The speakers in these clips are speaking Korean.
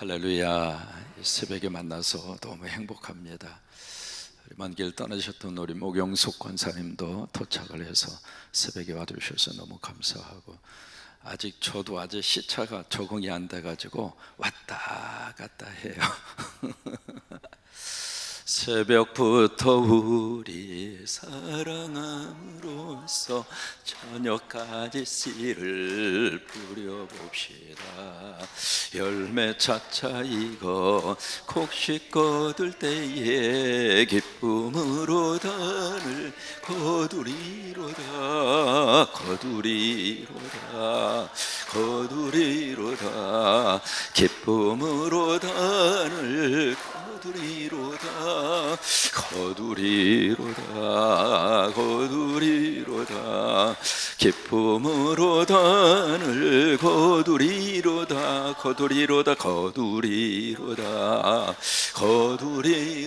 할렐루야. 이 새벽에 만나서 너무 행복합니다. 우리 먼 길 떠나셨던 우리 목영숙 권사님도 도착을 해서 새벽에 와주셔서 너무 감사하고, 저도 아직 시차가 적응이 안 돼가지고 왔다 갔다 해요. 새벽부터 우리 사랑함으로써 저녁까지 씨를 뿌려봅시다. 열매 차차 익어 곡식 거둘 때에 기쁨으로 단을 거두리로다. 거두리로다. 거두리로다. 기쁨으로 단을 거두리로다. 거두리로다. 거두리로다. 기쁨으로 단을 거두리로다. 거두리로다. 거두리로다. 거두리로다.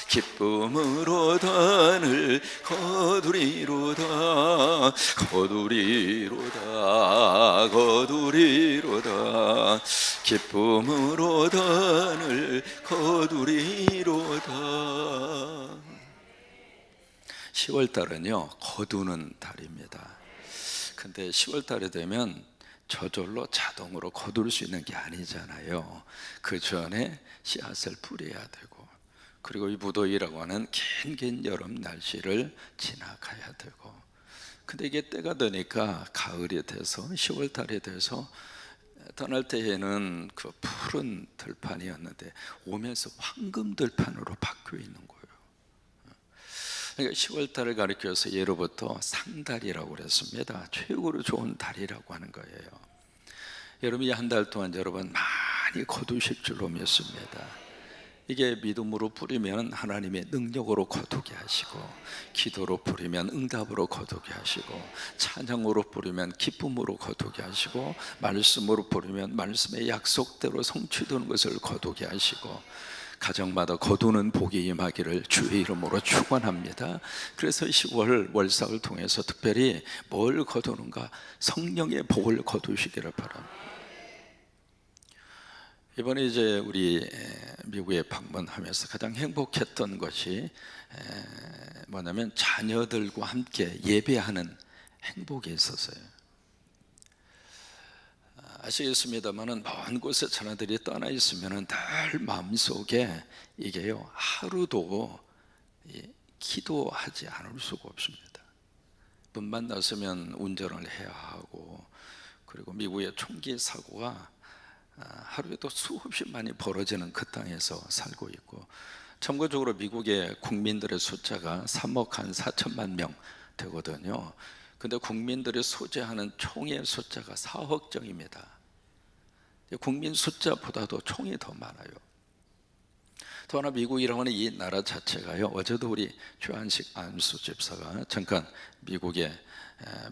기쁨으로 단을 거두리로다. 거두리로다. 거두리로다. 기쁨으로 단을 거두리로다. 10월달은요 거두는 달입니다. 근데 10월달이 되면 저절로 자동으로 거둘 수 있는 게 아니잖아요. 그 전에 씨앗을 뿌려야 되고, 그리고 이 무더위라고 하는 긴 여름 날씨를 지나가야 되고, 근데 이게 때가 되니까 가을이 돼서 10월달이 돼서 떠날 때에는 그 푸른 들판이었는데 오면서 황금 들판으로 바뀌어 있는 거예요. 그러니까 10월달을 가리켜서 예로부터 상달이라고 그랬습니다. 최고로 좋은 달이라고 하는 거예요. 여러분이 한 달 동안 여러분 많이 거두실 줄로 믿습니다. 이게 믿음으로 뿌리면 하나님의 능력으로 거두게 하시고, 기도로 뿌리면 응답으로 거두게 하시고, 찬양으로 뿌리면 기쁨으로 거두게 하시고, 말씀으로 뿌리면 말씀의 약속대로 성취되는 것을 거두게 하시고, 가정마다 거두는 복이 임하기를 주의 이름으로 축원합니다. 그래서 10월 월삭을 통해서 특별히 뭘 거두는가? 성령의 복을 거두시기를 바랍니다. 이번에 이제 우리 미국에 방문하면서 가장 행복했던 것이 뭐냐면 자녀들과 함께 예배하는 행복이 있었어요. 아시겠습니다만은 먼 곳에 자녀들이 떠나 있으면은 늘 마음속에 이게요 하루도 기도하지 않을 수가 없습니다. 문만 나서면 운전을 해야 하고, 그리고 미국의 총기 사고가 하루에도 수없이 많이 벌어지는 그 땅에서 살고 있고, 참고적으로 미국의 국민들의 숫자가 3억 한 4천만 명 되거든요. 근데 국민들이 소재하는 총의 숫자가 4억 정입니다. 국민 숫자보다도 총이 더 많아요. 또 하나 미국이라고 하는 이 나라 자체가요, 어제도 우리 조한식 안수 집사가 잠깐 미국에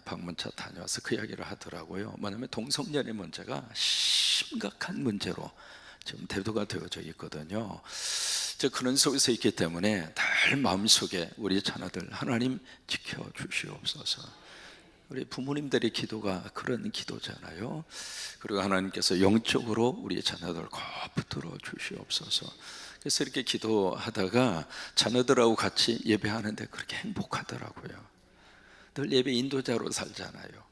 방문차 다녀와서 그 이야기를 하더라고요. 뭐냐면 동성연애 문제가 심각한 문제로 지금 대두가 되어져 있거든요. 그런 속에서 있기 때문에 늘 마음속에 우리 자녀들 하나님 지켜주시옵소서. 우리 부모님들의 기도가 그런 기도잖아요. 그리고 하나님께서 영적으로 우리 자녀들을 꼭 붙들어 주시옵소서. 그래서 이렇게 기도하다가 자녀들하고 같이 예배하는데 그렇게 행복하더라고요. 늘 예배 인도자로 살잖아요.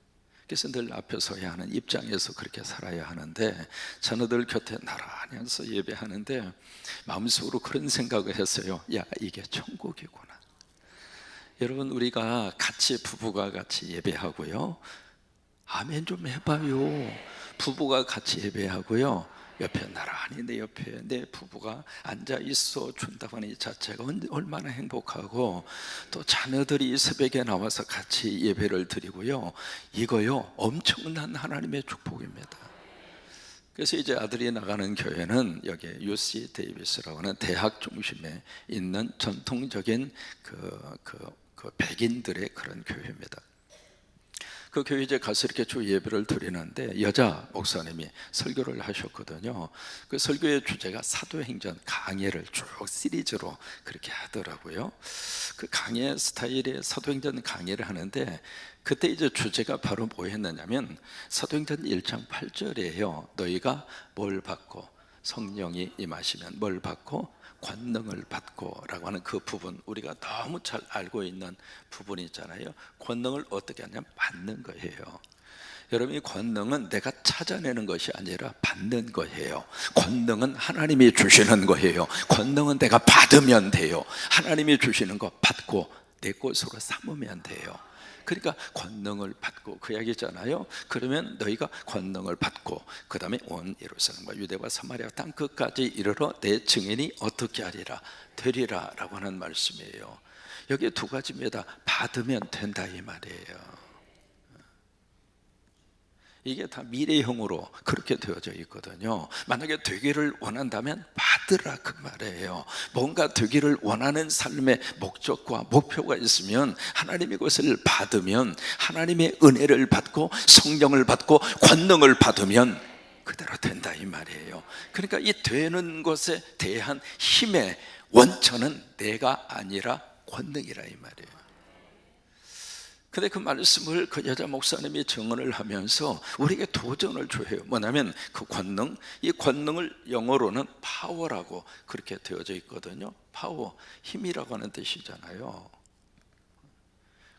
그래서 늘 앞에 서야 하는 입장에서 그렇게 살아야 하는데, 자녀들 곁에 나란히 앉아서 예배하는데 마음속으로 그런 생각을 했어요. 야, 이게 천국이구나. 여러분, 우리가 같이 부부가 같이 예배하고요, 아멘 좀 해봐요. 부부가 같이 예배하고요, 옆에 나란히 내 옆에 내 부부가 앉아 있어 준다고 하는 이 자체가 얼마나 행복하고, 또 자녀들이 새벽에 나와서 같이 예배를 드리고요, 이거요 엄청난 하나님의 축복입니다. 그래서 이제 아들이 나가는 교회는 여기 UC 데이비스라고 하는 대학 중심에 있는 전통적인 그 백인들의 그런 교회입니다. 그 교회 이제 가서 이렇게 주 예배를 드리는데 여자 목사님이 설교를 하셨거든요. 그 설교의 주제가 사도행전 강해를 쭉 시리즈로 그렇게 하더라고요. 그 강해 스타일의 사도행전 강해를 하는데 그때 이제 주제가 바로 뭐였느냐면 사도행전 1장 8절이에요. 너희가 뭘 받고 성령이 임하시면 뭘 받고 권능을 받고 라고 하는 그 부분, 우리가 너무 잘 알고 있는 부분이 있잖아요. 권능을 어떻게 하냐면 받는 거예요. 여러분, 이 권능은 내가 찾아내는 것이 아니라 받는 거예요. 권능은 하나님이 주시는 거예요. 권능은 내가 받으면 돼요. 하나님이 주시는 거 받고 내 것으로 삼으면 돼요. 그러니까 권능을 받고, 그 이야기잖아요. 그러면 너희가 권능을 받고 그 다음에 온 예루살렘과 유대와 사마리아 땅 끝까지 이르러 내 증인이 어떻게 하리라 되리라 라고 하는 말씀이에요. 여기 두 가지입니다. 받으면 된다 이 말이에요. 이게 다 미래형으로 그렇게 되어져 있거든요. 만약에 되기를 원한다면 받으라 그 말이에요. 뭔가 되기를 원하는 삶의 목적과 목표가 있으면 하나님의 것을 받으면, 하나님의 은혜를 받고 성령을 받고 권능을 받으면 그대로 된다 이 말이에요. 그러니까 이 되는 것에 대한 힘의 원천은 내가 아니라 권능이라 이 말이에요. 근데 그 말씀을 그 여자 목사님이 증언을 하면서 우리에게 도전을 줘요. 뭐냐면 그 권능, 이 권능을 영어로는 파워라고 그렇게 되어져 있거든요. 파워, 힘이라고 하는 뜻이잖아요.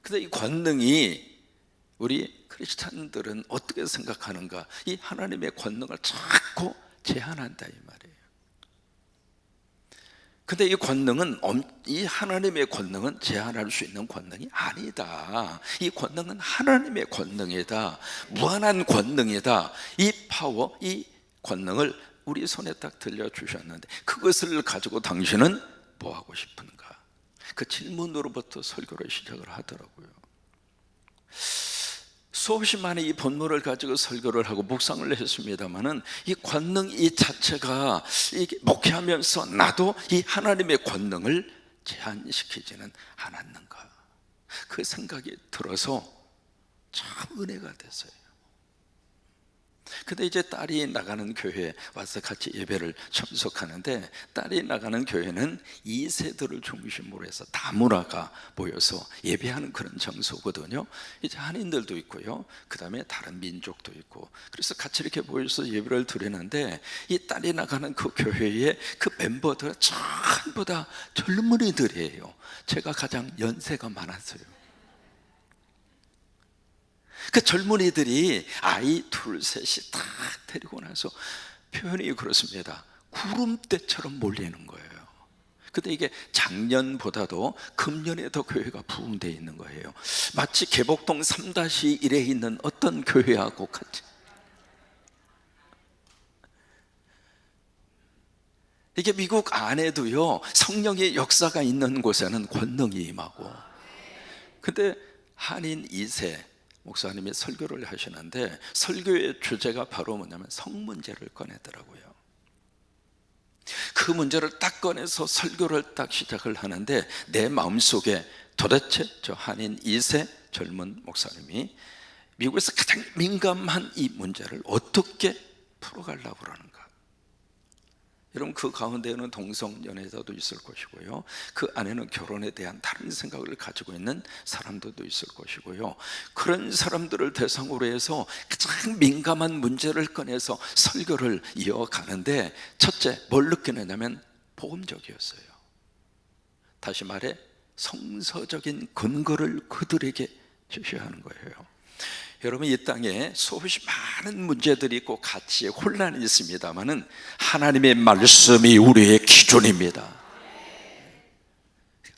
근데 이 권능이 우리 크리스찬들은 어떻게 생각하는가? 이 하나님의 권능을 자꾸 제한한다 이 말이에요. 근데 이 권능은, 이 하나님의 권능은 제한할 수 있는 권능이 아니다. 이 권능은 하나님의 권능이다. 무한한 권능이다. 이 파워, 이 권능을 우리 손에 딱 들려주셨는데 그것을 가지고 당신은 뭐 하고 싶은가? 그 질문으로부터 설교를 시작을 하더라고요. 수없이 많은 이 본문을 가지고 설교를 하고 묵상을 했습니다마는 이 권능 이 자체가 이게 목회하면서 나도 이 하나님의 권능을 제한시키지는 않았는가, 그 생각이 들어서 참 은혜가 됐어요. 근데 이제 딸이 나가는 교회에 와서 같이 예배를 참석하는데, 딸이 나가는 교회는 2세들을 중심으로 해서 다문화가 모여서 예배하는 그런 장소거든요. 이제 한인들도 있고요, 그 다음에 다른 민족도 있고, 그래서 같이 이렇게 모여서 예배를 드리는데 이 딸이 나가는 그 교회의 그 멤버들은 전부 다 젊은이들이에요. 제가 가장 연세가 많았어요. 그 젊은이들이 아이 둘 셋이 딱 데리고 나서 표현이 그렇습니다. 구름대처럼 몰리는 거예요. 근데 이게 작년보다도 금년에 더 교회가 부흥되어 있는 거예요. 마치 개복동 3-1에 있는 어떤 교회하고 같이. 이게 미국 안에도요, 성령의 역사가 있는 곳에는 권능이 임하고. 근데 한인 2세 목사님이 설교를 하시는데 설교의 주제가 바로 뭐냐면 성 문제를 꺼내더라고요. 그 문제를 딱 꺼내서 설교를 딱 시작을 하는데 내 마음속에 도대체 저 한인 2세 젊은 목사님이 미국에서 가장 민감한 이 문제를 어떻게 풀어가려고 그러는가. 여러분, 그 가운데에는 동성연애자도 있을 것이고요, 그 안에는 결혼에 대한 다른 생각을 가지고 있는 사람들도 있을 것이고요, 그런 사람들을 대상으로 해서 가장 민감한 문제를 꺼내서 설교를 이어가는데 첫째 뭘 느끼느냐면 복음적이었어요. 다시 말해 성서적인 근거를 그들에게 제시하는 거예요. 여러분, 이 땅에 수없이 많은 문제들이 있고 가치에 혼란이 있습니다만은 하나님의 말씀이 우리의 기준입니다.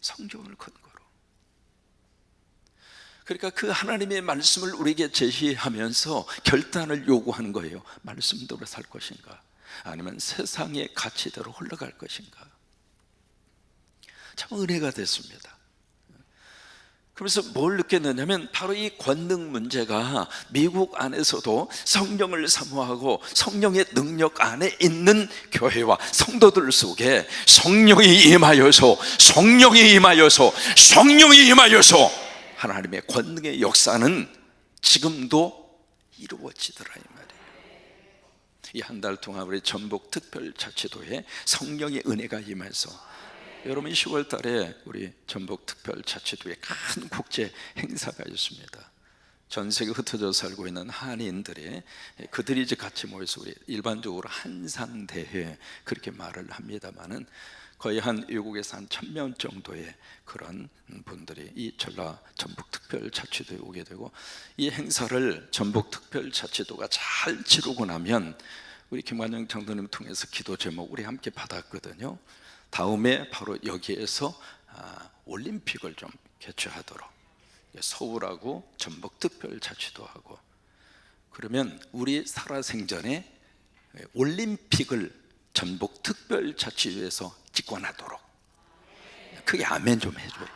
성경을 근거로. 그러니까 그 하나님의 말씀을 우리에게 제시하면서 결단을 요구하는 거예요. 말씀대로 살 것인가, 아니면 세상의 가치대로 흘러갈 것인가. 참 은혜가 됐습니다. 그래서 뭘 느꼈느냐면 바로 이 권능 문제가 미국 안에서도 성령을 사모하고 성령의 능력 안에 있는 교회와 성도들 속에 성령이 임하여서 하나님의 권능의 역사는 지금도 이루어지더라 이 말이에요. 이 한 달 동안 우리 전북특별자치도에 성령의 은혜가 임해서 여러분 10월 달에 우리 전북특별자치도에 큰 국제 행사가 있습니다. 전 세계 흩어져 살고 있는 한인들이 그들이 이제 같이 모여서 우리 일반적으로 한상대회 그렇게 말을 합니다만은 거의 한 외국에서 한 1000명 정도의 그런 분들이 이 전라 전북특별자치도에 오게 되고, 이 행사를 전북특별자치도가 잘 치르고 나면 우리 김관영 장로님 통해서 기도 제목 우리 함께 받았거든요. 다음에 바로 여기에서 올림픽을 좀 개최하도록, 서울하고 전북특별자치도하고, 그러면 우리 살아생전에 올림픽을 전북특별자치도에서 집권하도록, 크게 아멘 좀 해줘요.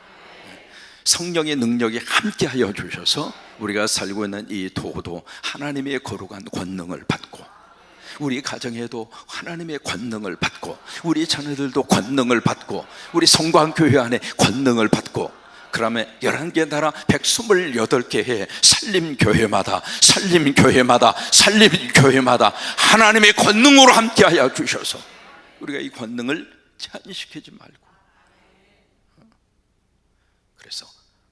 성령의 능력이 함께하여 주셔서 우리가 살고 있는 이 도도 하나님의 거룩한 권능을 받고, 우리 가정에도 하나님의 권능을 받고, 우리 자녀들도 권능을 받고, 우리 성광교회 안에 권능을 받고, 그러면 11개 나라 128개의 산림교회마다 하나님의 권능으로 함께하여 주셔서 우리가 이 권능을 제한시키지 말고, 그래서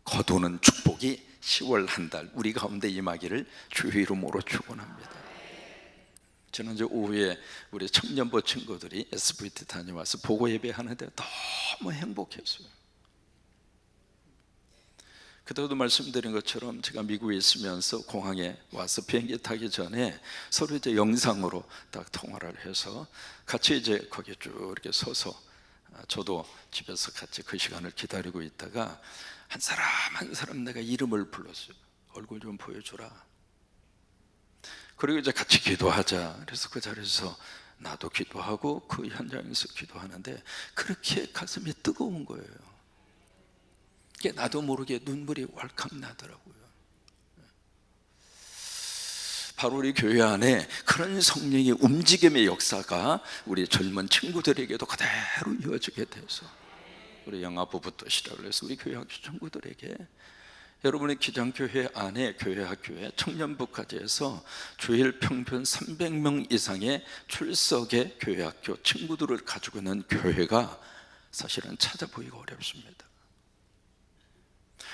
거두는 축복이 10월 한 달 우리 가운데 임하기를 주의 이름으로 축원합니다. 지난주 오후에 우리 청년부 친구들이 SVT 다녀와서 보고 예배하는데 너무 행복했어요. 그때도 말씀드린 것처럼 제가 미국에 있으면서 공항에 와서 비행기 타기 전에 서로 이제 영상으로 딱 통화를 해서 같이 이제 거기에 쭉 이렇게 서서, 저도 집에서 같이 그 시간을 기다리고 있다가 한 사람 내가 이름을 불렀어요. 얼굴 좀 보여주라. 그리고 이제 같이 기도하자. 그래서 그 자리에서 나도 기도하고 그 현장에서 기도하는데 그렇게 가슴이 뜨거운 거예요. 나도 모르게 눈물이 왈칵 나더라고요. 바로 우리 교회 안에 그런 성령의 움직임의 역사가 우리 젊은 친구들에게도 그대로 이어지게 돼서, 우리 영아부부터 시작을 해서 우리 교회 학교 친구들에게, 여러분의 기장교회 안에 교회 학교에 청년부까지 해서 주일 평균 300명 이상의 출석의 교회 학교 친구들을 가지고 있는 교회가 사실은 찾아보기가 어렵습니다.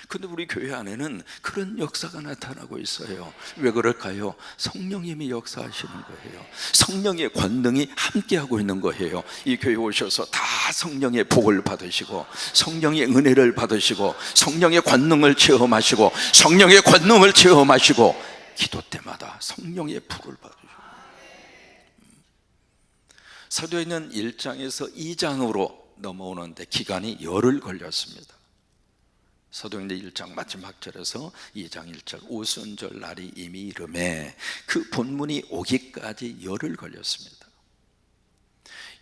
근데 우리 교회 안에는 그런 역사가 나타나고 있어요. 왜 그럴까요? 성령님이 역사하시는 거예요. 성령의 권능이 함께하고 있는 거예요. 이 교회 오셔서 다 성령의 복을 받으시고, 성령의 은혜를 받으시고, 성령의 권능을 체험하시고, 성령의 권능을 체험하시고, 기도 때마다 성령의 불을 받으시고. 사도행전 1장에서 2장으로 넘어오는데 기간이 열흘 걸렸습니다. 사도행전 1장 마지막 절에서 2장 1절 오순절 날이 이미 이름에 그 본문이 오기까지 열흘 걸렸습니다.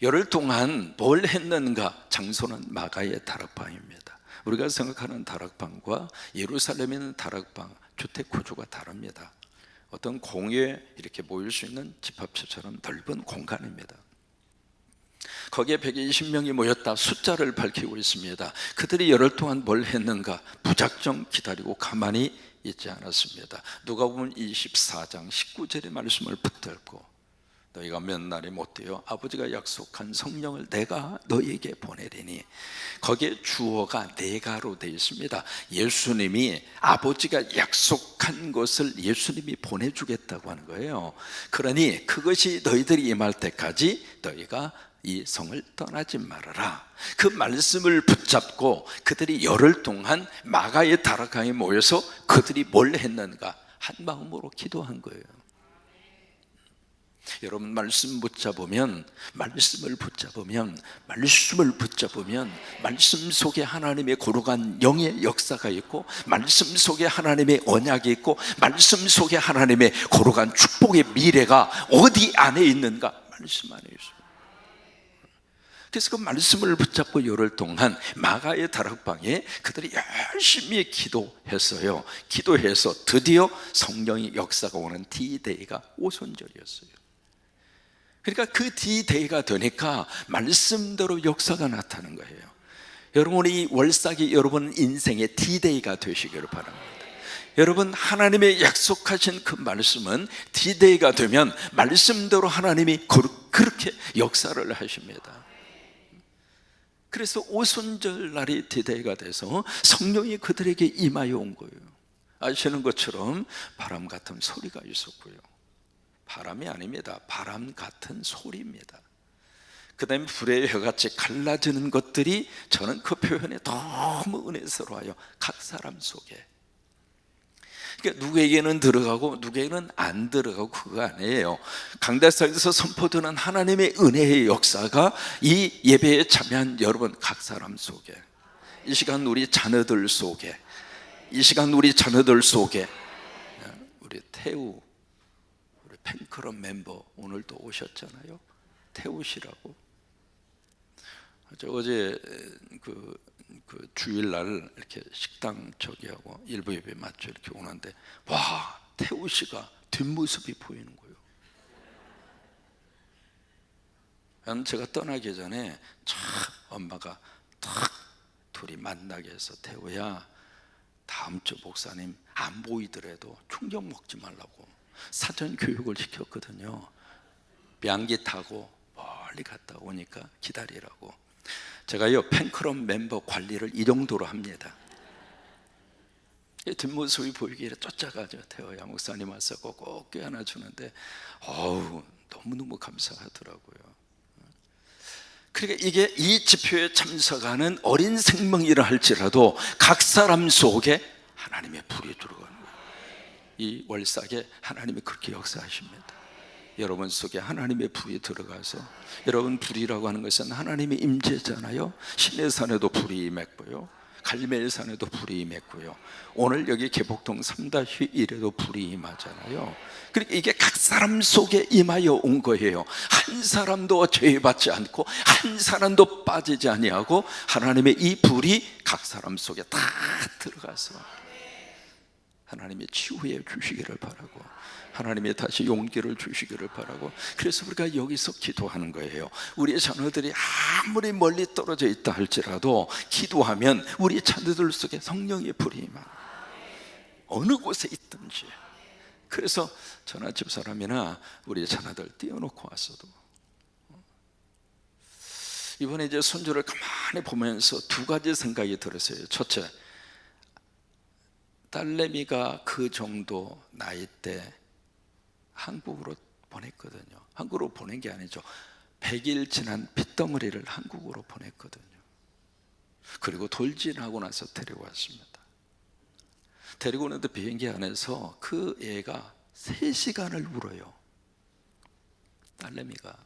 열흘 동안 뭘 했는가? 장소는 마가의 다락방입니다. 우리가 생각하는 다락방과 예루살렘에 있는 다락방, 주택 구조가 다릅니다. 어떤 공유에 이렇게 모일 수 있는 집합처처럼 넓은 공간입니다. 거기에 120명이 모였다, 숫자를 밝히고 있습니다. 그들이 열흘 동안 뭘 했는가? 무작정 기다리고 가만히 있지 않았습니다. 누가복음 24장 19절의 말씀을 붙들고, 너희가 몇 날이 못되어 아버지가 약속한 성령을 내가 너희에게 보내리니, 거기에 주어가 내가로 되어 있습니다. 예수님이 아버지가 약속한 것을 예수님이 보내주겠다고 하는 거예요. 그러니 그것이 너희들이 임할 때까지 너희가 이 성을 떠나지 말아라. 그 말씀을 붙잡고 그들이 열흘 동안 마가의 다락방에 모여서 그들이 뭘 했는가? 한 마음으로 기도한 거예요. 여러분, 말씀을 붙잡으면 말씀 속에 하나님의 거룩한 영의 역사가 있고, 말씀 속에 하나님의 언약이 있고, 말씀 속에 하나님의 거룩한 축복의 미래가 어디 안에 있는가? 말씀 안에 있어요. 그래서 그 말씀을 붙잡고 열흘 동안 마가의 다락방에 그들이 열심히 기도했어요. 기도해서 드디어 성령의 역사가 오는 D-Day가 오순절이었어요. 그러니까 그 D-Day가 되니까 말씀대로 역사가 나타나는 거예요. 여러분이 월삭이 여러분 인생의 D-Day가 되시기를 바랍니다. 여러분, 하나님의 약속하신 그 말씀은 디데이가 되면 말씀대로 하나님이 그렇게 역사를 하십니다. 그래서 오순절 날이 디데이가 돼서 성령이 그들에게 임하여 온 거예요. 아시는 것처럼 바람 같은 소리가 있었고요. 바람이 아닙니다. 바람 같은 소리입니다. 그 다음에 불의 혀같이 갈라지는 것들이, 저는 그 표현에 너무 은혜스러워요. 각 사람 속에. 그러니까 누구에게는 들어가고 누구에게는 안 들어가고 그거 아니에요. 강대상에서 선포되는 하나님의 은혜의 역사가 이 예배에 참여한 여러분 각 사람 속에, 이 시간 우리 자녀들 속에, 이 시간 우리 자녀들 속에, 우리 태우, 우리 팬클럽 멤버 오늘도 오셨잖아요. 태우 씨라고. 저 어제 그 주일날 이렇게 식당 저기하고 일부 예배 맞춰 이렇게 오는데, 와, 태우 씨가 뒷모습이 보이는 거예요. 제가 떠나기 전에 참 엄마가 탁 둘이 만나게 해서, 태우야, 다음 주 목사님 안 보이더라도 충격 먹지 말라고 사전 교육을 시켰거든요. 비행기 타고 멀리 갔다 오니까 기다리라고. 제가요 팬클럽 멤버 관리를 이 정도로 합니다. 뒷모습이 보이기에 쫓아가죠. 태호야, 목사님 와서 꼭 껴안아 주는데 너무너무 감사하더라고요. 그러니까 이게 이 집회에 참석하는 어린 생명이라 할지라도 각 사람 속에 하나님의 불이 들어가는 거예요. 이 월삭에 하나님이 그렇게 역사하십니다. 여러분 속에 하나님의 불이 들어가서, 여러분 불이라고 하는 것은 하나님의 임재잖아요. 시내산에도 불이 임했고요, 갈멜산에도 불이 임했고요, 오늘 여기 개복동 3-1에도 불이 임하잖아요. 그러니까 이게 각 사람 속에 임하여 온 거예요. 한 사람도 죄받지 않고 한 사람도 빠지지 아니하고 하나님의 이 불이 각 사람 속에 다 들어가서 하나님의 치유해 주시기를 바라고, 하나님의 다시 용기를 주시기를 바라고, 그래서 우리가 여기서 기도하는 거예요. 우리의 자녀들이 아무리 멀리 떨어져 있다 할지라도 기도하면 우리 자녀들 속에 성령의 불이 임하는, 어느 곳에 있든지. 그래서 저나 집사람이나 우리 자녀들 띄워놓고 왔어도, 이번에 이제 손주를 가만히 보면서 두 가지 생각이 들었어요. 첫째, 딸내미가 그 정도 나이 때 한국으로 보냈거든요. 한국으로 보낸 게 아니죠. 100일 지난 핏덩어리를 한국으로 보냈거든요. 그리고 돌진하고 나서 데리고 왔습니다. 데리고 오는데 비행기 안에서 그 애가 3시간을 울어요. 딸내미가.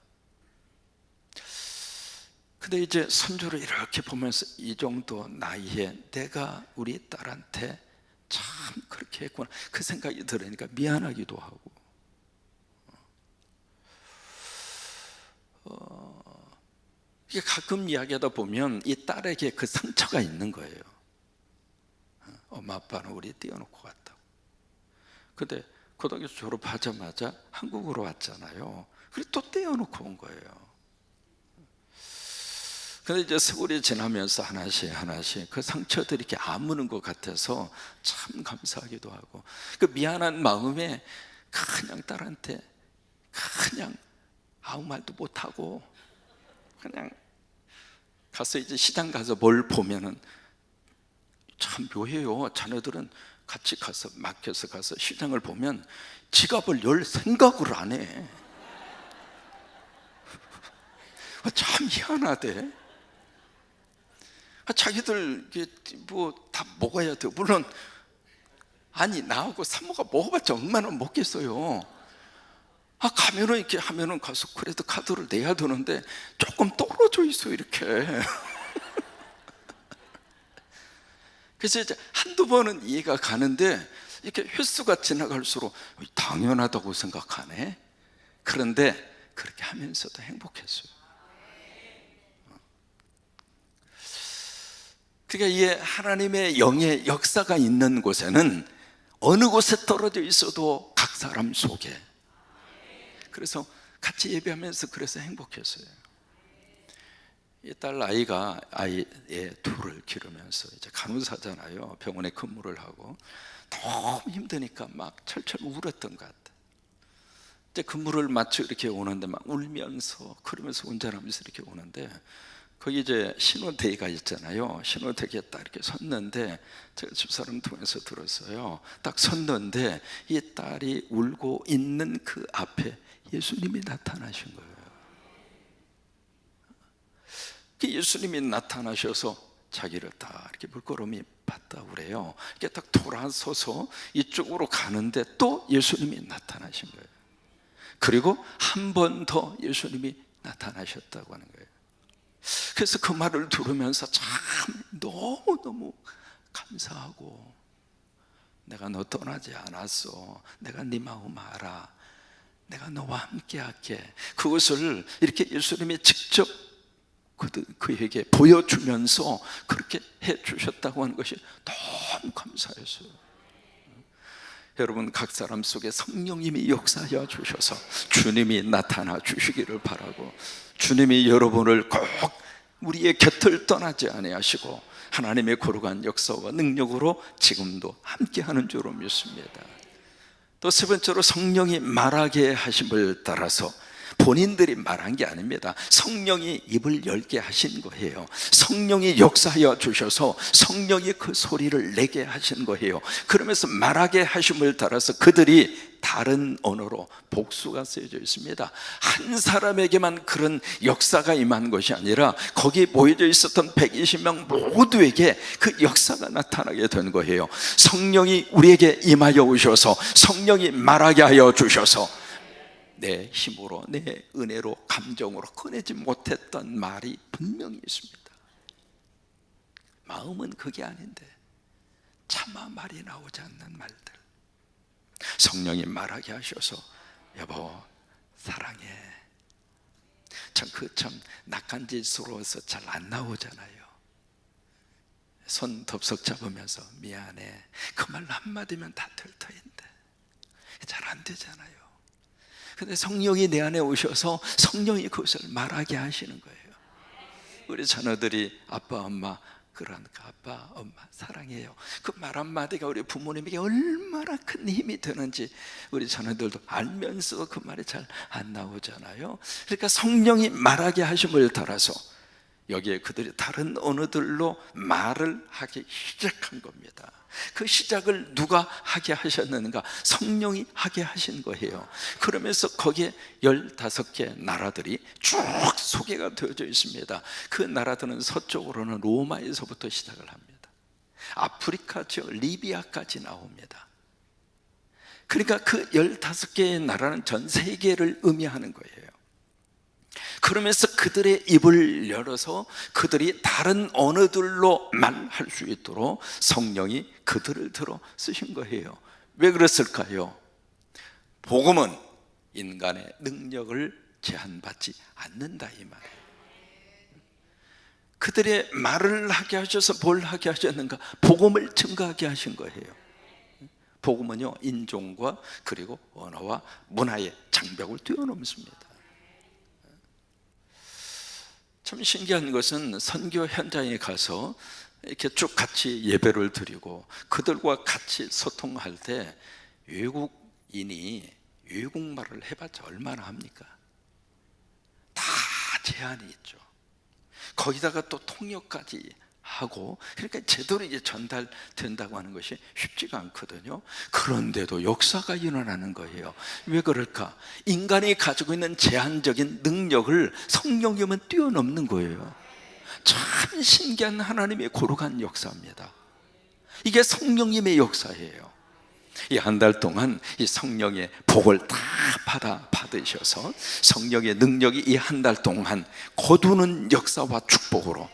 근데 이제 손주를 이렇게 보면서 이 정도 나이에 내가 우리 딸한테 참 그렇게 했구나, 그 생각이 들으니까 미안하기도 하고, 이게 가끔 이야기하다 보면 이 딸에게 그 상처가 있는 거예요. 엄마 아빠는 우리 띄워놓고 갔다고. 근데 고등학교 졸업하자마자 한국으로 왔잖아요. 그리고 또 띄워놓고 온 거예요. 근데 이제 세월이 지나면서 하나씩 그 상처들이 이렇게 아무는 것 같아서 참 감사하기도 하고, 그 미안한 마음에 그냥 딸한테 그냥 아무 말도 못하고 그냥 가서 이제 시장 가서 뭘 보면은 참 묘해요. 자녀들은 같이 가서 맡겨서 가서 시장을 보면 지갑을 열 생각을 안 해. 참 희한하대. 자기들 뭐 다 먹어야 돼요. 물론 아니 나하고 사모가 먹어봤자 얼마나 먹겠어요. 가면은 이렇게 하면은 가서 크레딧 카드를 내야 되는데 조금 떨어져 있어 이렇게. 그래서 이제 한두 번은 이해가 가는데 이렇게 횟수가 지나갈수록 당연하다고 생각하네. 그런데 그렇게 하면서도 행복했어요. 그러니까 이게 하나님의 영의 역사가 있는 곳에는 어느 곳에 떨어져 있어도 각 사람 속에, 그래서 같이 예배하면서 그래서 행복했어요. 이 딸 아이가 아이의 둘을 기르면서 이제 간호사잖아요. 병원에 근무를 하고 너무 힘드니까 막 철철 울었던 것 같아요. 이제 근무를 마쳐 이렇게 오는데 막 울면서 그러면서 운전하면서 이렇게 오는데, 거기 이제 신호대가 있잖아요. 신호대기에 딱 이렇게 섰는데, 제가 집사람 통해서 들었어요. 딱 섰는데 이 딸이 울고 있는 그 앞에 예수님이 나타나신 거예요. 그 예수님이 나타나셔서 자기를 딱 이렇게 물끄러미 봤다 그래요. 이렇게 딱 돌아서서 이쪽으로 가는데 또 예수님이 나타나신 거예요. 그리고 한 번 더 예수님이 나타나셨다고 하는 거예요. 그래서 그 말을 들으면서 참 너무너무 감사하고, 내가 너 떠나지 않았어, 내가 네 마음 알아, 내가 너와 함께 할게, 그것을 이렇게 예수님이 직접 그에게 보여주면서 그렇게 해주셨다고 하는 것이 너무 감사했어요. 여러분, 각 사람 속에 성령님이 역사하여 주셔서 주님이 나타나 주시기를 바라고, 주님이 여러분을 꼭 우리의 곁을 떠나지 아니하시고 하나님의 거룩한 역사와 능력으로 지금도 함께하는 줄로 믿습니다. 또 세 번째로, 성령이 말하게 하심을 따라서 본인들이 말한 게 아닙니다. 성령이 입을 열게 하신 거예요. 성령이 역사하여 주셔서 성령이 그 소리를 내게 하신 거예요. 그러면서 말하게 하심을 따라서 그들이 다른 언어로, 복수가 쓰여져 있습니다. 한 사람에게만 그런 역사가 임한 것이 아니라 거기에 모여져 있었던 120명 모두에게 그 역사가 나타나게 된 거예요. 성령이 우리에게 임하여 오셔서 성령이 말하게 하여 주셔서 내 힘으로, 내 은혜로, 감정으로 꺼내지 못했던 말이 분명히 있습니다. 마음은 그게 아닌데 차마 말이 나오지 않는 말들, 성령이 말하게 하셔서 여보 사랑해. 참 낯간지스러워서 잘 안 나오잖아요. 손 덥석 잡으면서 미안해, 그 말 한마디면 다 될 터인데 잘 안 되잖아요. 근데 성령이 내 안에 오셔서 성령이 그것을 말하게 하시는 거예요. 우리 자녀들이 아빠 엄마 그러니까 아빠 엄마 사랑해요, 그 말 한마디가 우리 부모님에게 얼마나 큰 힘이 되는지 우리 자녀들도 알면서 그 말이 잘 안 나오잖아요. 그러니까 성령이 말하게 하심을 따라서 여기에 그들이 다른 언어들로 말을 하기 시작한 겁니다. 그 시작을 누가 하게 하셨는가? 성령이 하게 하신 거예요. 그러면서 거기에 15개 나라들이 쭉 소개가 되어져 있습니다. 그 나라들은 서쪽으로는 로마에서부터 시작을 합니다. 아프리카 지역 리비아까지 나옵니다. 그러니까 그 15개의 나라는 전 세계를 의미하는 거예요. 그러면서 그들의 입을 열어서 그들이 다른 언어들로 말할 수 있도록 성령이 그들을 들어 쓰신 거예요. 왜 그랬을까요? 복음은 인간의 능력을 제한받지 않는다 이 말이에요. 그들의 말을 하게 하셔서 뭘 하게 하셨는가? 복음을 증가하게 하신 거예요. 복음은요, 인종과 그리고 언어와 문화의 장벽을 뛰어넘습니다. 참 신기한 것은 선교 현장에 가서 이렇게 쭉 같이 예배를 드리고 그들과 같이 소통할 때 외국인이 외국말을 해봤자 얼마나 합니까? 다 제한이 있죠. 거기다가 또 통역까지 하고, 그러니까 제대로 이제 전달된다고 하는 것이 쉽지가 않거든요. 그런데도 역사가 일어나는 거예요. 왜 그럴까? 인간이 가지고 있는 제한적인 능력을 성령님은 뛰어넘는 거예요. 참 신기한 하나님의 거룩한 역사입니다. 이게 성령님의 역사예요. 이 한 달 동안 이 성령의 복을 다 받으셔서 성령의 능력이 이 한 달 동안 거두는 역사와 축복으로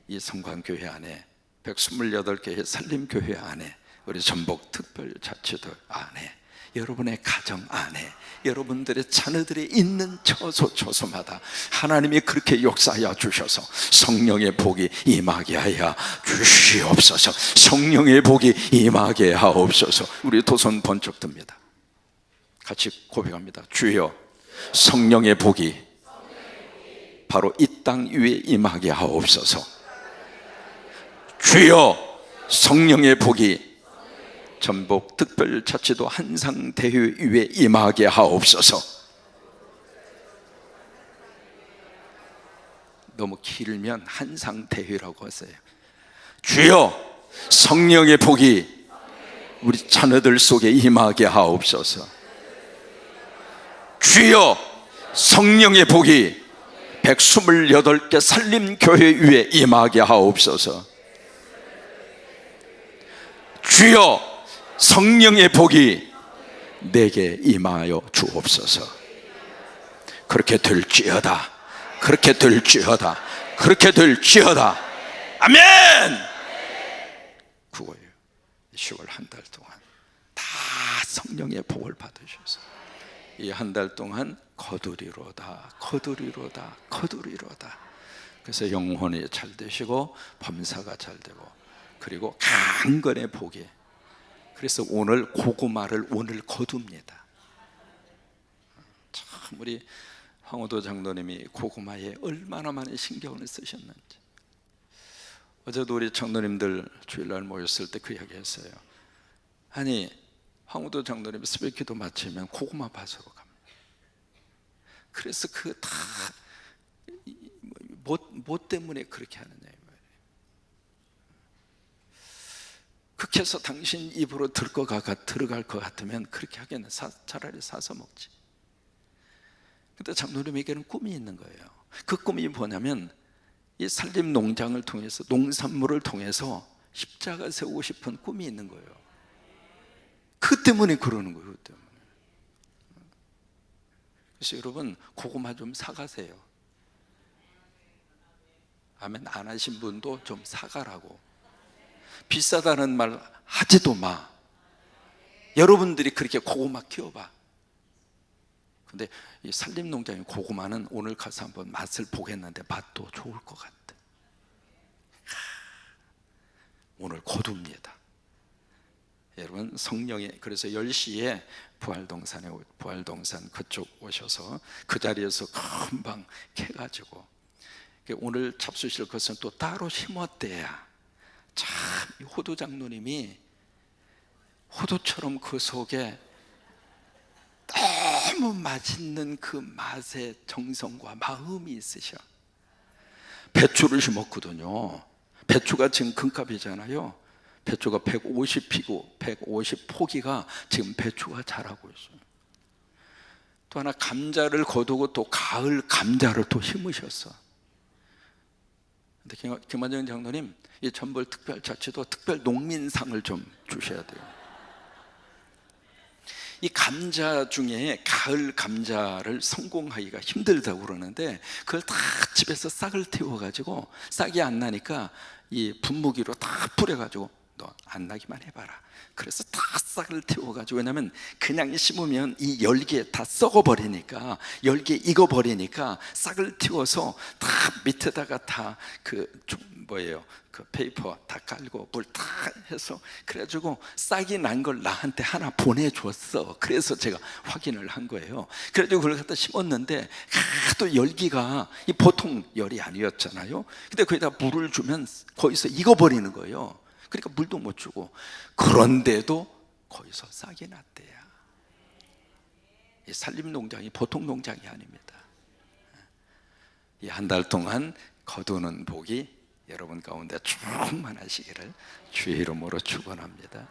이 성광교회 안에 128개의 산림교회 안에 우리 전북 특별자치도 안에 여러분의 가정 안에 여러분들의 자녀들이 있는 처소처소마다 하나님이 그렇게 역사하여 주셔서 성령의 복이 임하게 하여 주시옵소서. 성령의 복이 임하게 하옵소서. 우리 두 손 번쩍 듭니다. 같이 고백합니다. 주여 성령의 복이 바로 이 땅 위에 임하게 하옵소서. 주여 성령의 복이 전북 특별자치도 한상대회 위에 임하게 하옵소서. 너무 길면 한상대회라고 하세요. 주여, 성령의 복이 우리 자녀들 속에 임하게 하옵소서. 주여, 성령의 복이 128개 산림교회 위에 임하게 하옵소서. 주여, 성령의 복이 내게 임하여 주옵소서. 그렇게 될지어다. 그렇게 될지어다. 그렇게 될지어다. 아멘. 그거예요. 10월 한 달 동안 다 성령의 복을 받으셔서 이 한 달 동안 거두리로다, 거두리로다, 거두리로다. 그래서 영혼이 잘 되시고 범사가 잘 되고, 그리고 강건의 복이. 그래서 오늘 고구마를 오늘 거둡니다. 참 우리 황우도 장로님이 고구마에 얼마나 많은 신경을 쓰셨는지. 어제도 우리 장로님들 주일날 모였을 때 그 이야기 했어요. 아니, 황우도 장로님 새벽기도 마치면 고구마 밭으로 갑니다. 그래서 그 다 뭐 때문에 그렇게 하느냐 이 말이에요. 그렇게 해서 당신 입으로 들어갈 것 같으면 그렇게 하겠네. 차라리 사서 먹지. 근데 장로님에게는 꿈이 있는 거예요. 그 꿈이 뭐냐면 이 산림 농장을 통해서, 농산물을 통해서 십자가 세우고 싶은 꿈이 있는 거예요. 그 때문에 그러는 거예요. 그 때문에. 그래서 여러분, 고구마 좀 사가세요. 아멘. 안 하신 분도 좀 사가라고. 비싸다는 말 하지도 마. 여러분들이 그렇게 고구마 키워봐. 근데 이 산림농장의 고구마는 오늘 가서 한번 맛을 보겠는데 맛도 좋을 것 같아. 오늘 거둡니다. 여러분, 성령이, 그래서 10시에 부활동산 그쪽 오셔서 그 자리에서 금방 캐가지고, 오늘 잡수실 것은 또 따로 심었대야. 참, 호두 장로님이 호두처럼 그 속에 너무 맛있는 그 맛의 정성과 마음이 있으셔. 배추를 심었거든요. 배추가 지금 금값이잖아요. 배추가 150피고 150포기가 지금 배추가 자라고 있어요. 또 하나 감자를 거두고 또 가을 감자를 또 심으셨어. 근데 김한정 장로님, 이 전북 특별자치도 특별 농민상을 좀 주셔야 돼요. 이 감자 중에 가을 감자를 성공하기가 힘들다고 그러는데, 그걸 다 집에서 싹을 틔워가지고, 싹이 안 나니까 이 분무기로 다 뿌려가지고 너 안 나기만 해봐라. 그래서 다 싹을 틔워가지고, 왜냐면 그냥 심으면 이 열기에 다 썩어버리니까, 열기에 익어버리니까 싹을 틔워서 다 밑에다가 다 그 페이퍼 다 깔고 물 다 해서, 그래가지고 싹이 난 걸 나한테 하나 보내줬어. 그래서 제가 확인을 한 거예요. 그래가지고 그걸 갖다 심었는데 하도 열기가 이 보통 열이 아니었잖아요. 근데 거기다 물을 주면 거기서 익어버리는 거예요. 그러니까 물도 못 주고, 그런데도 거기서 싹이 났대요. 이 산림농장이 보통 농장이 아닙니다. 이 한 달 동안 거두는 복이 여러분 가운데 충만하시기를 주의 이름으로 축원합니다.